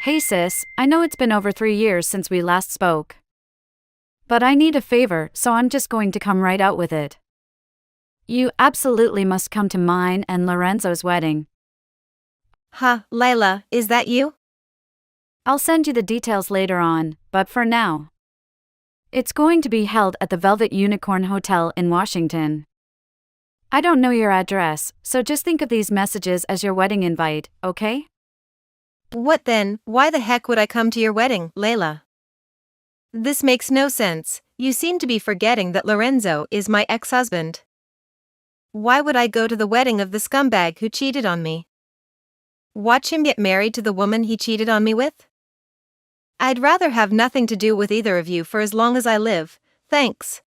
Hey sis, I know it's been over 3 years since we last spoke. But I need a favor, so I'm just going to come right out with it. You absolutely must come to mine and Lorenzo's wedding. Huh, Layla, is that you? I'll send you the details later on, but for now. It's going to be held at the Velvet Unicorn Hotel in Washington. I don't know your address, so just think of these messages as your wedding invite, okay? What then? Why the heck would I come to your wedding, Layla? This makes no sense. You seem to be forgetting that Lorenzo is my ex-husband. Why would I go to the wedding of the scumbag who cheated on me? Watch him get married to the woman he cheated on me with? I'd rather have nothing to do with either of you for as long as I live, thanks.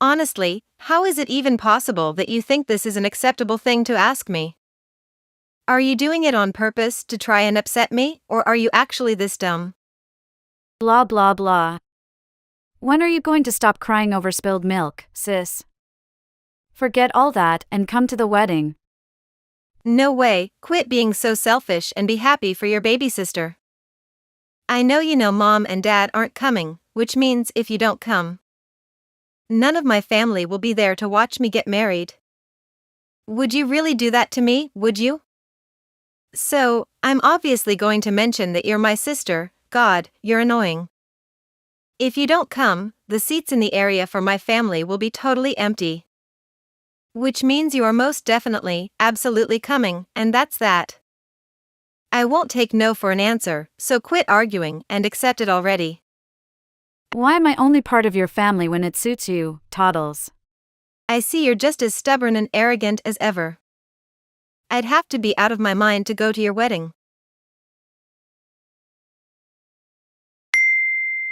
Honestly, how is it even possible that you think this is an acceptable thing to ask me? Are you doing it on purpose to try and upset me, or are you actually this dumb? Blah blah blah. When are you going to stop crying over spilled milk, sis? Forget all that and come to the wedding. No way, quit being so selfish and be happy for your baby sister. I know you know Mom and Dad aren't coming, which means if you don't come, none of my family will be there to watch me get married. Would you really do that to me, would you? So, I'm obviously going to mention that you're my sister. God, you're annoying. If you don't come, the seats in the area for my family will be totally empty. Which means you are most definitely, absolutely coming, and that's that. I won't take no for an answer, so quit arguing and accept it already. Why am I only part of your family when it suits you, Toddles? I see you're just as stubborn and arrogant as ever. I'd have to be out of my mind to go to your wedding.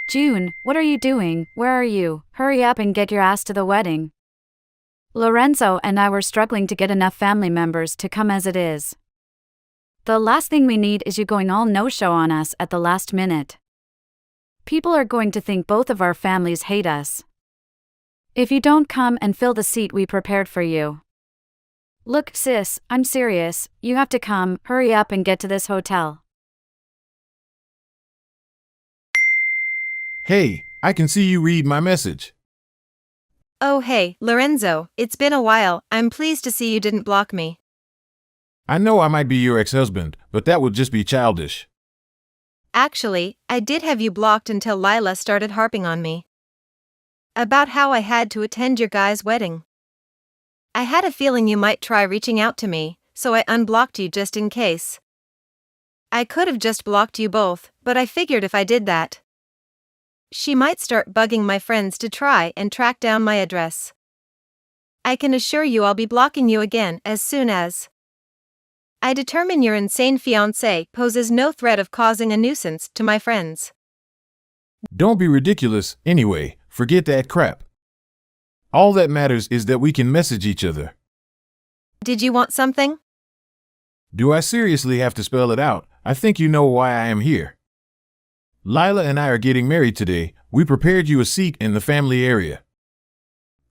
June, what are you doing? Where are you? Hurry up and get your ass to the wedding. Lorenzo and I were struggling to get enough family members to come as it is. The last thing we need is you going all no-show on us at the last minute. People are going to think both of our families hate us. If you don't come and fill the seat we prepared for you. Look, sis, I'm serious, you have to come, hurry up and get to this hotel. Hey, I can see you read my message. Oh hey, Lorenzo, it's been a while, I'm pleased to see you didn't block me. I know I might be your ex-husband, but that would just be childish. Actually, I did have you blocked until Lila started harping on me about how I had to attend your guy's wedding. I had a feeling you might try reaching out to me, so I unblocked you just in case. I could have just blocked you both, but I figured if I did that, she might start bugging my friends to try and track down my address. I can assure you I'll be blocking you again as soon as I determine your insane fiancé poses no threat of causing a nuisance to my friends. Don't be ridiculous, anyway, forget that crap. All that matters is that we can message each other. Did you want something? Do I seriously have to spell it out? I think you know why I am here. Lila and I are getting married today. We prepared you a seat in the family area.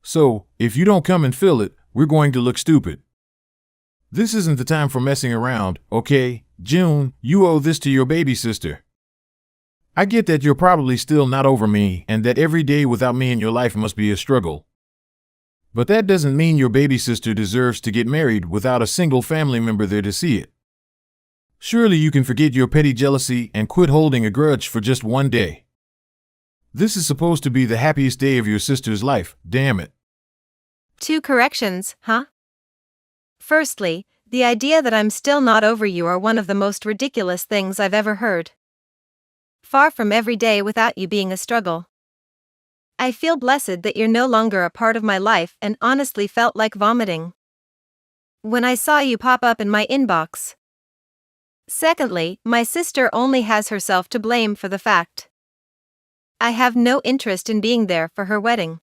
So, if you don't come and fill it, we're going to look stupid. This isn't the time for messing around, okay? June, you owe this to your baby sister. I get that you're probably still not over me and that every day without me in your life must be a struggle. But that doesn't mean your baby sister deserves to get married without a single family member there to see it. Surely you can forget your petty jealousy and quit holding a grudge for just one day. This is supposed to be the happiest day of your sister's life, damn it. 2 corrections, huh? Firstly, the idea that I'm still not over you are one of the most ridiculous things I've ever heard. Far from every day without you being a struggle. I feel blessed that you're no longer a part of my life and honestly felt like vomiting when I saw you pop up in my inbox. Secondly, my sister only has herself to blame for the fact I have no interest in being there for her wedding.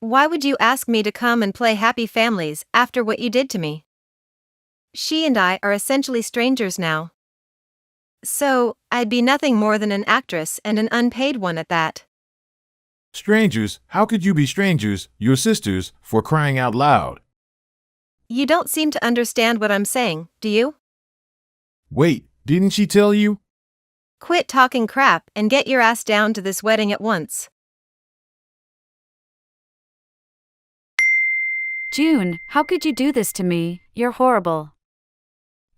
Why would you ask me to come and play happy families after what you did to me? She and I are essentially strangers now. So, I'd be nothing more than an actress and an unpaid one at that. Strangers? How could you be strangers, your sisters, for crying out loud? You don't seem to understand what I'm saying, do you? Wait, didn't she tell you? Quit talking crap and get your ass down to this wedding at once. June, how could you do this to me? You're horrible.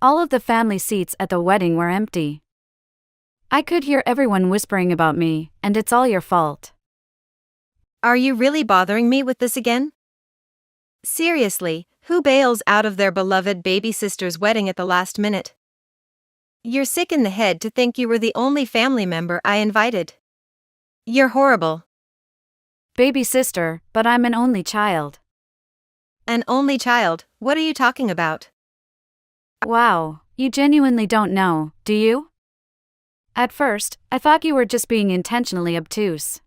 All of the family seats at the wedding were empty. I could hear everyone whispering about me, and it's all your fault. Are you really bothering me with this again? Seriously, who bails out of their beloved baby sister's wedding at the last minute? You're sick in the head to think you were the only family member I invited. You're horrible. Baby sister, but I'm an only child. An only child, what are you talking about? Wow, you genuinely don't know, do you? At first, I thought you were just being intentionally obtuse.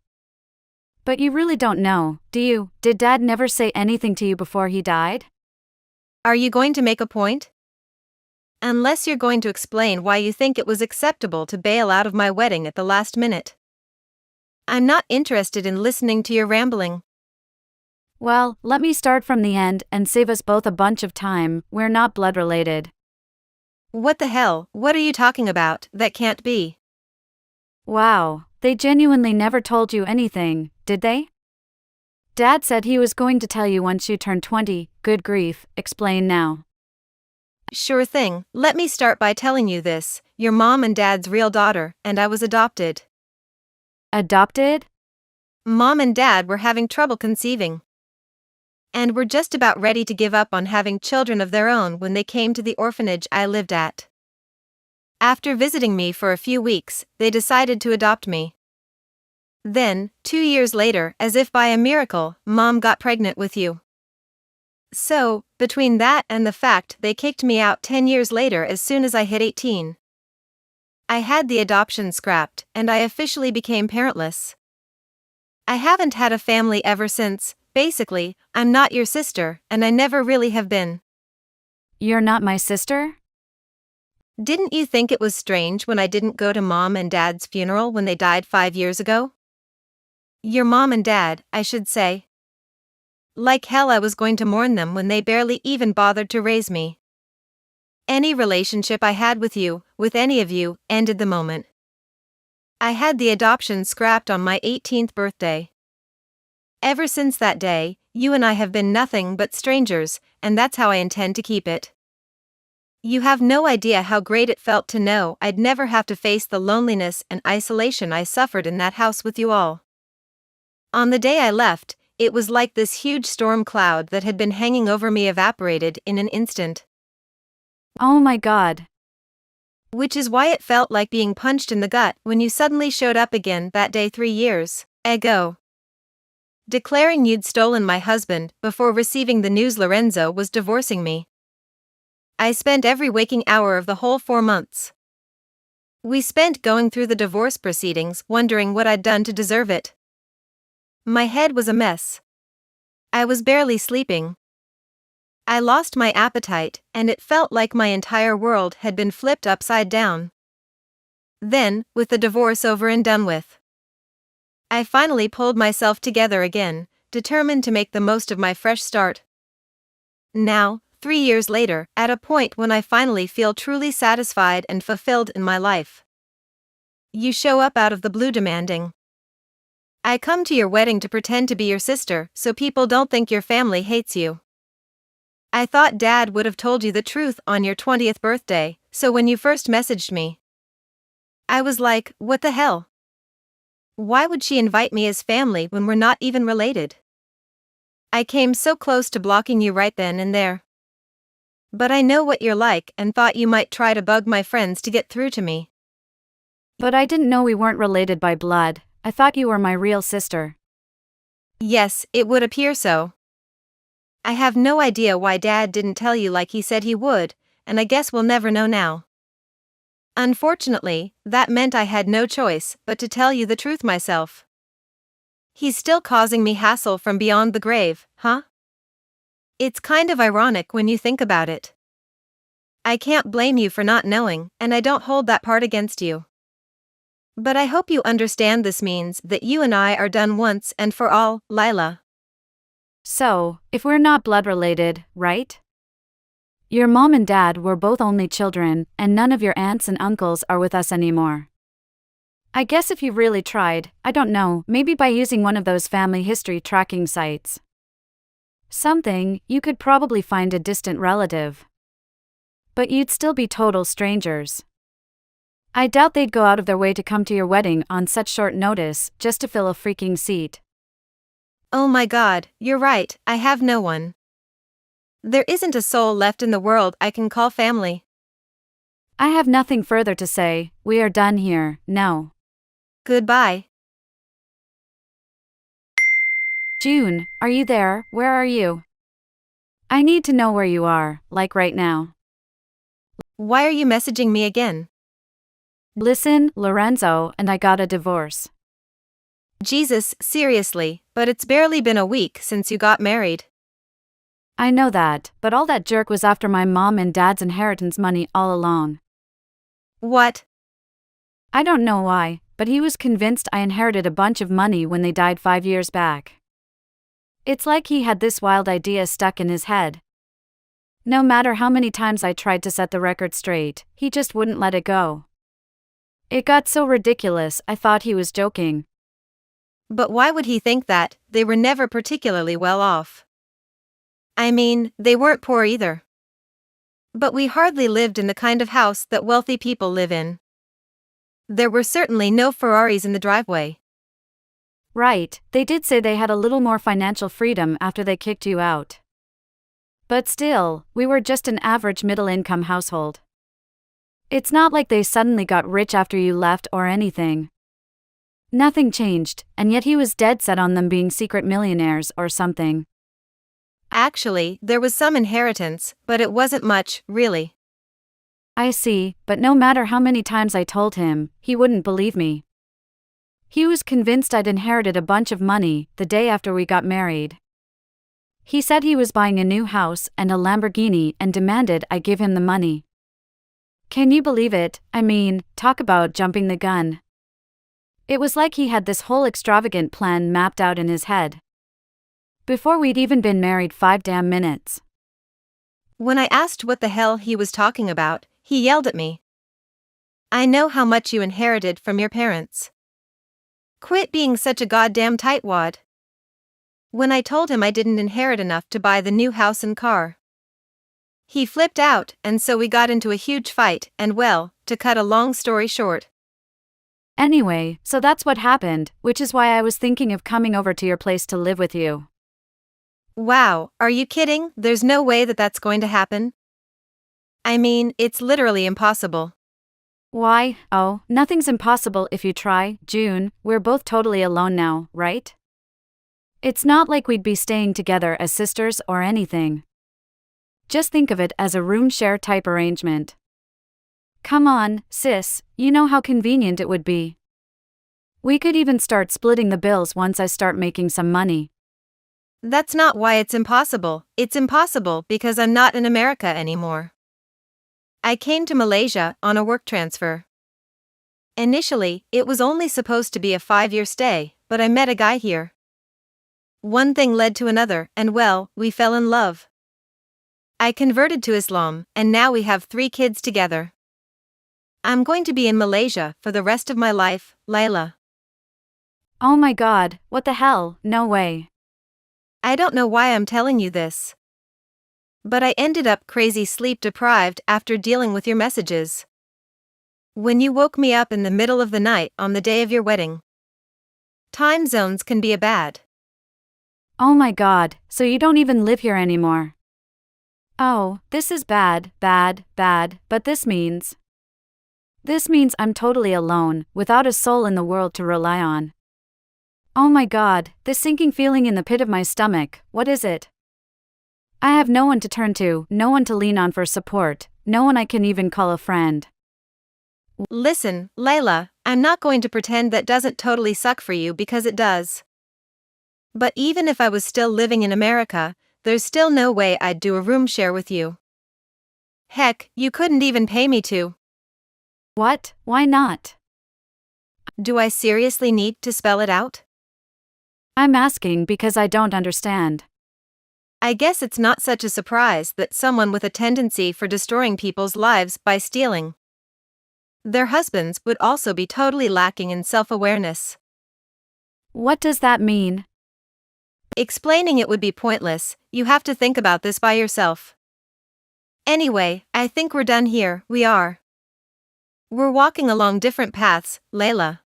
But you really don't know, do you? Did Dad never say anything to you before he died? Are you going to make a point? Unless you're going to explain why you think it was acceptable to bail out of my wedding at the last minute. I'm not interested in listening to your rambling. Well, let me start from the end and save us both a bunch of time. We're not blood related. What the hell, what are you talking about? That can't be. Wow, they genuinely never told you anything, did they? Dad said he was going to tell you once you turned 20, good grief, explain now. Sure thing, let me start by telling you this, you're Mom and Dad's real daughter, and I was adopted. Adopted? Mom and Dad were having trouble conceiving. And were just about ready to give up on having children of their own when they came to the orphanage I lived at. After visiting me for a few weeks, they decided to adopt me. Then, 2 years later, as if by a miracle, Mom got pregnant with you. So, between that and the fact they kicked me out 10 years later as soon as I hit 18, I had the adoption scrapped and I officially became parentless. I haven't had a family ever since. Basically, I'm not your sister, and I never really have been. You're not my sister? Didn't you think it was strange when I didn't go to Mom and Dad's funeral when they died 5 years ago? Your mom and dad, I should say. Like hell I was going to mourn them when they barely even bothered to raise me. Any relationship I had with you, with any of you, ended the moment I had the adoption scrapped on my 18th birthday. Ever since that day, you and I have been nothing but strangers, and that's how I intend to keep it. You have no idea how great it felt to know I'd never have to face the loneliness and isolation I suffered in that house with you all. On the day I left, it was like this huge storm cloud that had been hanging over me evaporated in an instant. Oh my God. Which is why it felt like being punched in the gut when you suddenly showed up again that day 3 years ago. Declaring you'd stolen my husband before receiving the news Lorenzo was divorcing me. I spent every waking hour of the whole 4 months we spent going through the divorce proceedings wondering what I'd done to deserve it. My head was a mess. I was barely sleeping. I lost my appetite, and it felt like my entire world had been flipped upside down. Then, with the divorce over and done with, I finally pulled myself together again, determined to make the most of my fresh start. Now, 3 years later, at a point when I finally feel truly satisfied and fulfilled in my life, you show up out of the blue demanding I come to your wedding to pretend to be your sister so people don't think your family hates you. I thought Dad would have told you the truth on your 20th birthday, so when you first messaged me, I was like, what the hell? Why would she invite me as family when we're not even related? I came so close to blocking you right then and there. But I know what you're like and thought you might try to bug my friends to get through to me. But I didn't know we weren't related by blood. I thought you were my real sister. Yes, it would appear so. I have no idea why Dad didn't tell you like he said he would, and I guess we'll never know now. Unfortunately, that meant I had no choice but to tell you the truth myself. He's still causing me hassle from beyond the grave, huh? It's kind of ironic when you think about it. I can't blame you for not knowing, and I don't hold that part against you. But I hope you understand this means that you and I are done once and for all, Lila. So, if we're not blood related, right? Your mom and dad were both only children, and none of your aunts and uncles are with us anymore. I guess if you really tried, I don't know, maybe by using one of those family history tracking sites. Something, you could probably find a distant relative. But you'd still be total strangers. I doubt they'd go out of their way to come to your wedding on such short notice just to fill a freaking seat. Oh my God, you're right, I have no one. There isn't a soul left in the world I can call family. I have nothing further to say, we are done here, no. Goodbye. June, are you there? Where are you? I need to know where you are, like right now. Why are you messaging me again? Listen, Lorenzo and I got a divorce. Jesus, seriously, but it's barely been a week since you got married. I know that, but all that jerk was after my mom and dad's inheritance money all along. What? I don't know why, but he was convinced I inherited a bunch of money when they died 5 years back. It's like he had this wild idea stuck in his head. No matter how many times I tried to set the record straight, he just wouldn't let it go. It got so ridiculous, I thought he was joking. But why would he think that? They were never particularly well off. I mean, they weren't poor either. But we hardly lived in the kind of house that wealthy people live in. There were certainly no Ferraris in the driveway. Right, they did say they had a little more financial freedom after they kicked you out. But still, we were just an average middle-income household. It's not like they suddenly got rich after you left or anything. Nothing changed, and yet he was dead set on them being secret millionaires or something. Actually, there was some inheritance, but it wasn't much, really. I see, but no matter how many times I told him, he wouldn't believe me. He was convinced I'd inherited a bunch of money the day after we got married. He said he was buying a new house and a Lamborghini and demanded I give him the money. Can you believe it? I mean, talk about jumping the gun. It was like he had this whole extravagant plan mapped out in his head. Before we'd even been married 5 damn minutes. When I asked what the hell he was talking about, he yelled at me. I know how much you inherited from your parents. Quit being such a goddamn tightwad. When I told him I didn't inherit enough to buy the new house and car, he flipped out, and so we got into a huge fight, and well, to cut a long story short. Anyway, so that's what happened, which is why I was thinking of coming over to your place to live with you. Wow, are you kidding? There's no way that that's going to happen. I mean, it's literally impossible. Why? Oh, nothing's impossible if you try, June. We're both totally alone now, right? It's not like we'd be staying together as sisters or anything. Just think of it as a room share type arrangement. Come on, sis, you know how convenient it would be. We could even start splitting the bills once I start making some money. That's not why it's impossible. It's impossible because I'm not in America anymore. I came to Malaysia on a work transfer. Initially, it was only supposed to be a 5-year stay, but I met a guy here. One thing led to another, and well, we fell in love. I converted to Islam, and now we have 3 kids together. I'm going to be in Malaysia for the rest of my life, Layla. Oh my God, what the hell? No way. I don't know why I'm telling you this. But I ended up crazy sleep deprived after dealing with your messages. When you woke me up in the middle of the night on the day of your wedding. Time zones can be a bad. Oh my God, so you don't even live here anymore. Oh, this is bad, but this means I'm totally alone, without a soul in the world to rely on. Oh my God, this sinking feeling in the pit of my stomach, what is it? I have no one to turn to, no one to lean on for support, no one I can even call a friend. Listen, Layla, I'm not going to pretend that doesn't totally suck for you because it does. But even if I was still living in America, there's still no way I'd do a room share with you. Heck, you couldn't even pay me to. What? Why not? Do I seriously need to spell it out? I'm asking because I don't understand. I guess it's not such a surprise that someone with a tendency for destroying people's lives by stealing their husbands would also be totally lacking in self-awareness. What does that mean? Explaining it would be pointless, you have to think about this by yourself. Anyway, I think we're done here, we are. We're walking along different paths, Layla.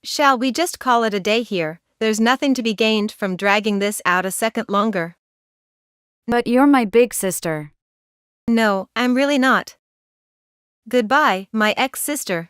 Shall we just call it a day here? There's nothing to be gained from dragging this out a second longer. But you're my big sister. No, I'm really not. Goodbye, my ex-sister.